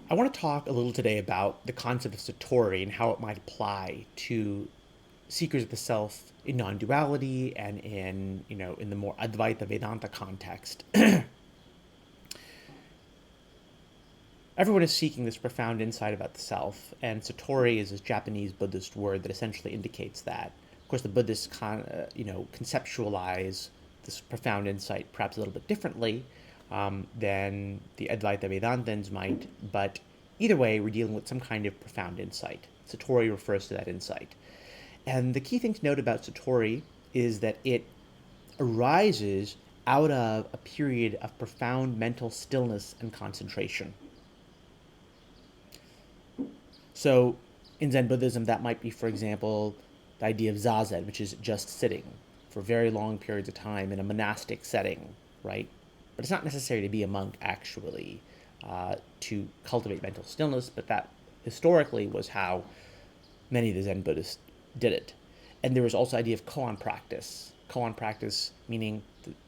I want to talk a little today about the concept of Satori and how it might apply to seekers of the self in non-duality and in the more advaita vedanta context. Everyone is seeking this profound insight about the self, and Satori is this Japanese Buddhist word that essentially indicates that. Of course, the Buddhists conceptualize this profound insight perhaps a little bit differently than the Advaita Vedantins might, but either way, we're dealing with some kind of profound insight. Satori refers to that insight. And the key thing to note about Satori is that it arises out of a period of profound mental stillness and concentration. So in Zen Buddhism, that might be, for example, the idea of zazen, which is just sitting for very long periods of time in a monastic setting, right? But it's not necessary to be a monk, actually, to cultivate mental stillness, but that historically was how many of the Zen Buddhists did it. And there was also the idea of koan practice. Koan practice meaning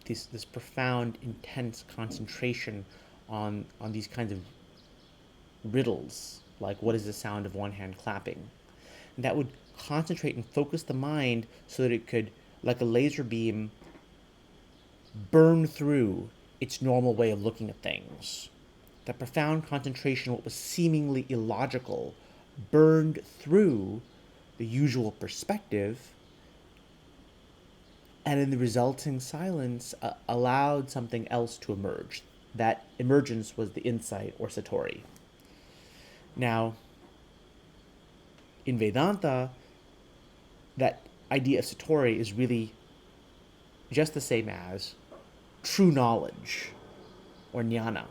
this profound, intense concentration on these kinds of riddles, like what is the sound of one hand clapping? And that would concentrate and focus the mind so that it could, like a laser beam, burn through its normal way of looking at things. That profound concentration, what was seemingly illogical, burned through the usual perspective, and in the resulting silence, allowed something else to emerge. That emergence was the insight or Satori. Now, in Vedanta, that idea of Satori is really just the same as true knowledge or jnana.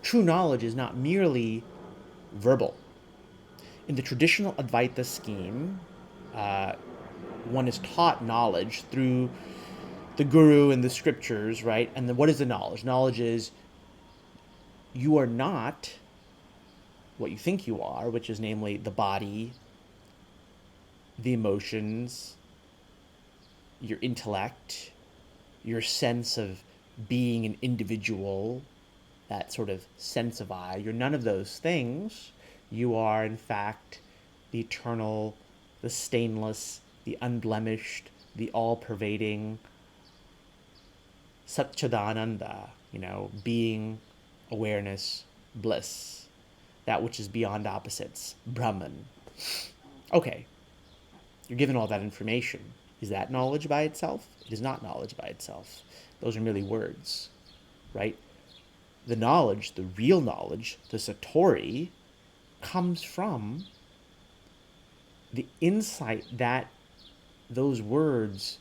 True knowledge is not merely verbal. In the traditional Advaita scheme, one is taught knowledge through the guru and the scriptures, right? And then what is the knowledge? Knowledge is you are not what you think you are, which is namely the body, the emotions, your intellect, your sense of being an individual, that sort of sense of I. You're none of those things. You are, in fact, the eternal, the stainless, the unblemished, the all-pervading Satchidananda, being, awareness, bliss, that which is beyond opposites, Brahman. Okay, you're given all that information. Is that knowledge by itself? It is not knowledge by itself. Those are merely words, right? The knowledge, the real knowledge, the Satori, comes from the insight that those words,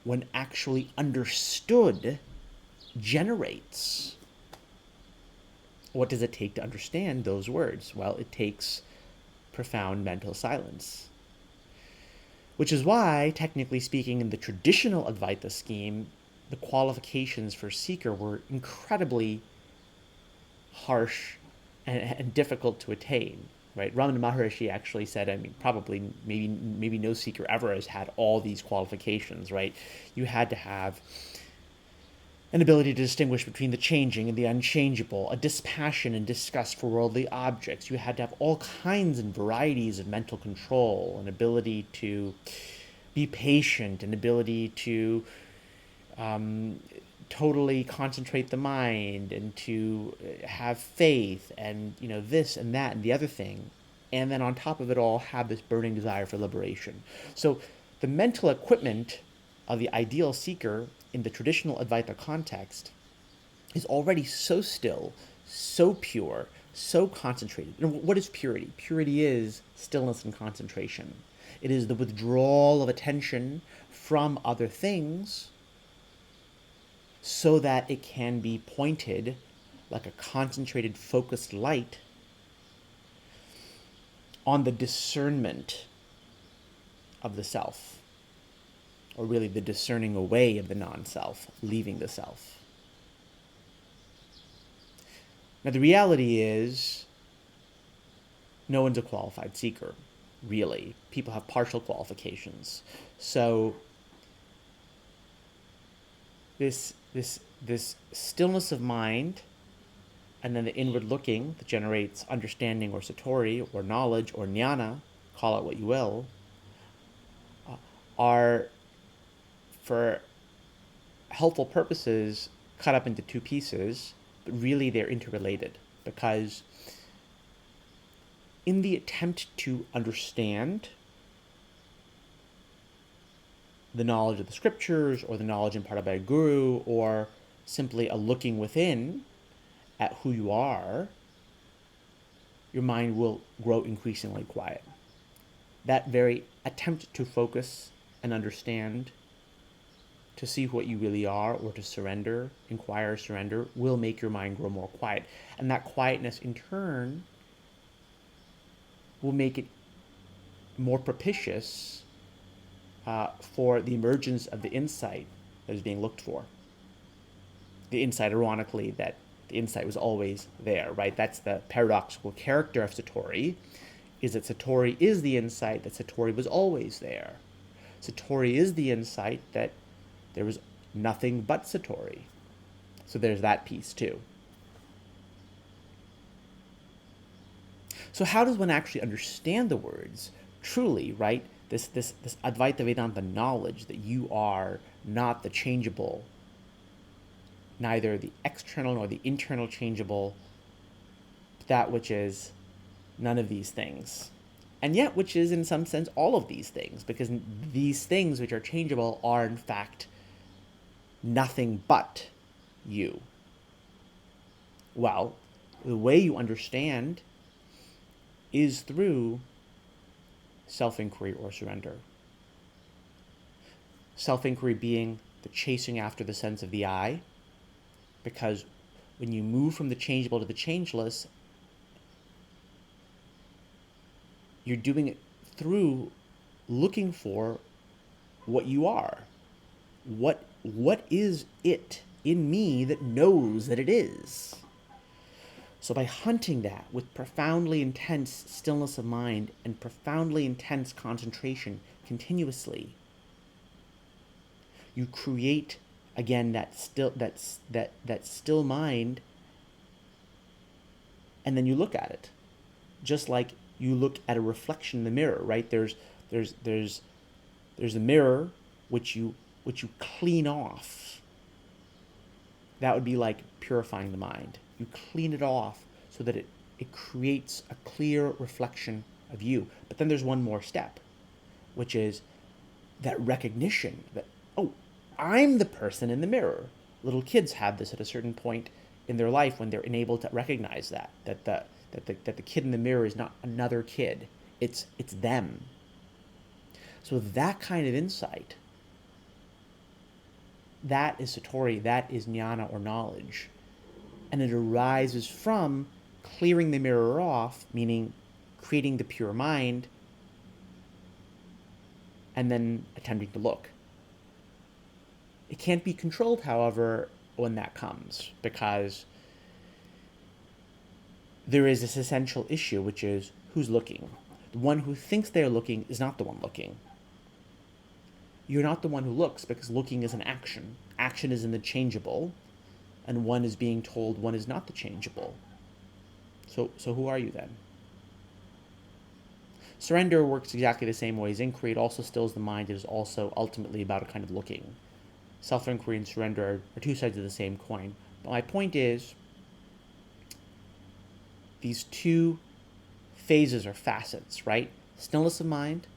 when actually understood, generates. What does it take to understand those words? Well, it takes profound mental silence. Which is why, technically speaking, in the traditional Advaita scheme, the qualifications for seeker were incredibly harsh and difficult to attain. Right? Ramana Maharishi actually said, probably maybe no seeker ever has had all these qualifications. Right? You had to have an ability to distinguish between the changing and the unchangeable, a dispassion and disgust for worldly objects. You had to have all kinds and varieties of mental control, an ability to be patient, an ability to totally concentrate the mind, and to have faith, and this and that and the other thing, and then on top of it all have this burning desire for liberation. So the mental equipment of the ideal seeker in the traditional Advaita context is already so still, so pure, so concentrated. And what is purity? Purity is stillness and concentration. It is the withdrawal of attention from other things so that it can be pointed like a concentrated, focused light on the discernment of the self, or really the discerning away of the non-self, leaving the self. Now, the reality is no one's a qualified seeker, really. People have partial qualifications. So this stillness of mind and then the inward looking that generates understanding or satori or knowledge or jnana, call it what you will, are, for helpful purposes, cut up into two pieces, but really they're interrelated, because in the attempt to understand the knowledge of the scriptures or the knowledge imparted by a guru or simply a looking within at who you are, your mind will grow increasingly quiet. That very attempt to focus and understand, to see what you really are, or to surrender, inquire, surrender, will make your mind grow more quiet. And that quietness in turn will make it more propitious for the emergence of the insight that is being looked for. The insight, ironically, that the insight was always there, right? That's the paradoxical character of Satori, is that Satori is the insight that Satori was always there. Satori is the insight that there was nothing but Satori. So there's that piece too. So how does one actually understand the words truly, right? This advaita vedanta knowledge that you are not the changeable, neither the external nor the internal changeable, that which is none of these things. And yet which is in some sense all of these things, because these things which are changeable are in fact nothing but you. Well, the way you understand is through self-inquiry or surrender. Self-inquiry being the chasing after the sense of the I, because when you move from the changeable to the changeless, you're doing it through looking for what you are. What is it in me that knows that it is? So by hunting that with profoundly intense stillness of mind and profoundly intense concentration continuously, you create again that still mind, and then you look at it, just like you look at a reflection in the mirror, right? There's a mirror which you clean off. That would be like purifying the mind. You clean it off so that it creates a clear reflection of you. But then there's one more step, which is that recognition that, oh, I'm the person in the mirror. Little kids have this at a certain point in their life when they're enabled to recognize that the kid in the mirror is not another kid. It's them. So that kind of insight, that is Satori, that is jnana or knowledge. And it arises from clearing the mirror off, meaning creating the pure mind, and then attempting to look. It can't be controlled, however, when that comes, because there is this essential issue, which is who's looking. The one who thinks they're looking is not the one looking. You're not the one who looks, because looking is an action. Action is in the changeable, and one is being told one is not the changeable. So who are you then? Surrender works exactly the same way as inquiry. It also stills the mind. It is also ultimately about a kind of looking. Self-inquiry and surrender are two sides of the same coin. But my point is, these two phases or facets, right? Stillness of mind,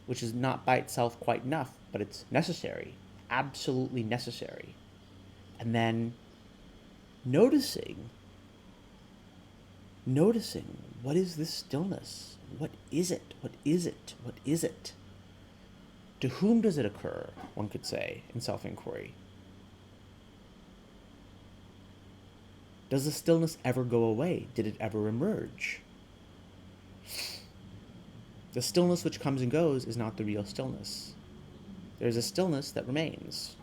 which is not by itself quite enough, but it's necessary, absolutely necessary. And then noticing, what is this stillness? What is it? What is it? What is it? To whom does it occur, one could say, in self-inquiry? Does the stillness ever go away? Did it ever emerge? The stillness which comes and goes is not the real stillness. There's a stillness that remains.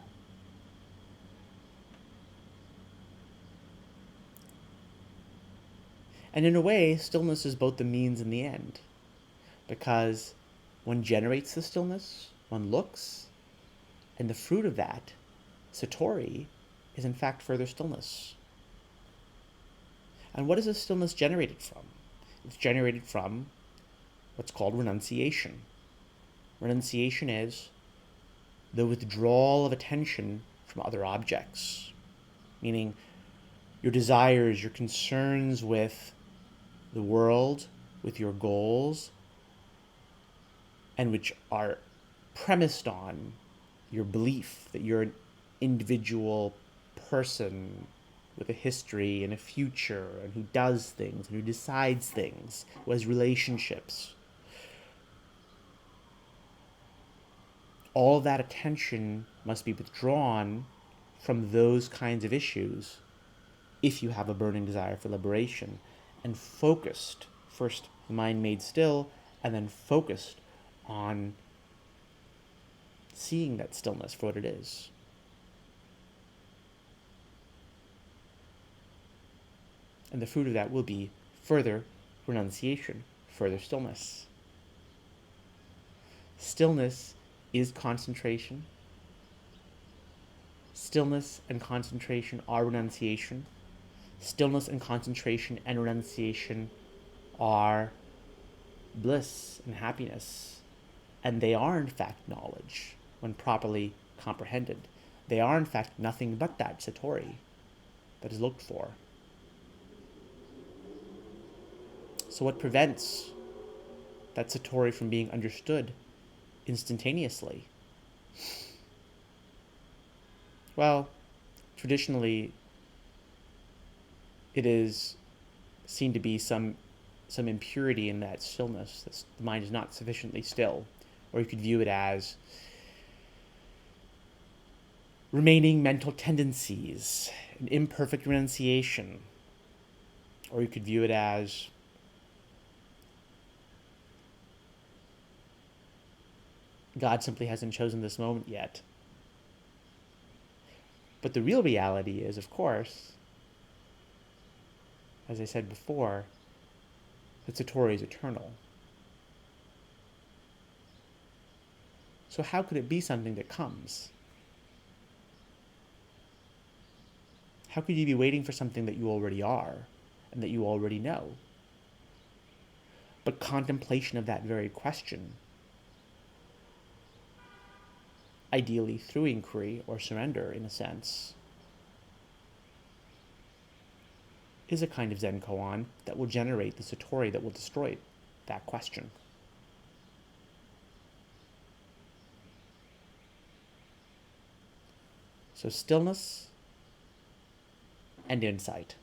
And in a way, stillness is both the means and the end. Because one generates the stillness, one looks, and the fruit of that, Satori, is in fact further stillness. And what is this stillness generated from? It's generated from what's called renunciation. Renunciation is the withdrawal of attention from other objects, meaning your desires, your concerns with the world, with your goals, and which are premised on your belief that you're an individual person with a history and a future, and who does things, and who decides things, who has relationships. All that attention must be withdrawn from those kinds of issues if you have a burning desire for liberation, and focused, first the mind made still, and then focused on seeing that stillness for what it is. And the fruit of that will be further renunciation, further stillness. Stillness is concentration. Stillness and concentration are renunciation. Stillness and concentration and renunciation are bliss and happiness. And they are, in fact, knowledge when properly comprehended. They are, in fact, nothing but that Satori that is looked for. So what prevents that Satori from being understood instantaneously? Well, traditionally, it is seen to be some impurity in that stillness. The mind is not sufficiently still. Or you could view it as remaining mental tendencies, an imperfect renunciation. Or you could view it as God simply hasn't chosen this moment yet. But the real reality is, of course, as I said before, that Satori is eternal. So how could it be something that comes? How could you be waiting for something that you already are and that you already know? But contemplation of that very question, ideally through inquiry or surrender in a sense, is a kind of Zen koan that will generate the Satori that will destroy that question. So stillness and insight.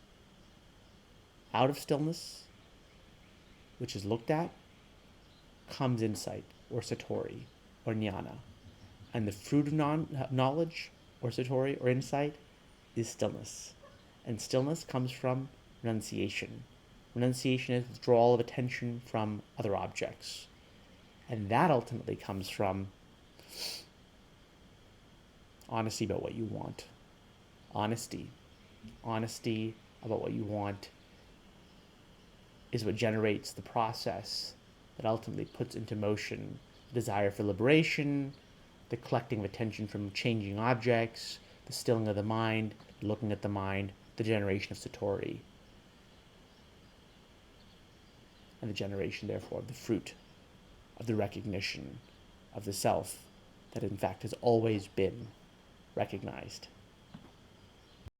Out of stillness, which is looked at, comes insight or Satori or jnana. And the fruit of knowledge or Satori or insight is stillness. And stillness comes from renunciation. Renunciation is withdrawal of attention from other objects. And that ultimately comes from honesty about what you want. Honesty about what you want is what generates the process that ultimately puts into motion the desire for liberation, the collecting of attention from changing objects, the stilling of the mind, looking at the mind, the generation of Satori, and the generation, therefore, of the fruit of the recognition of the self that, in fact, has always been recognized.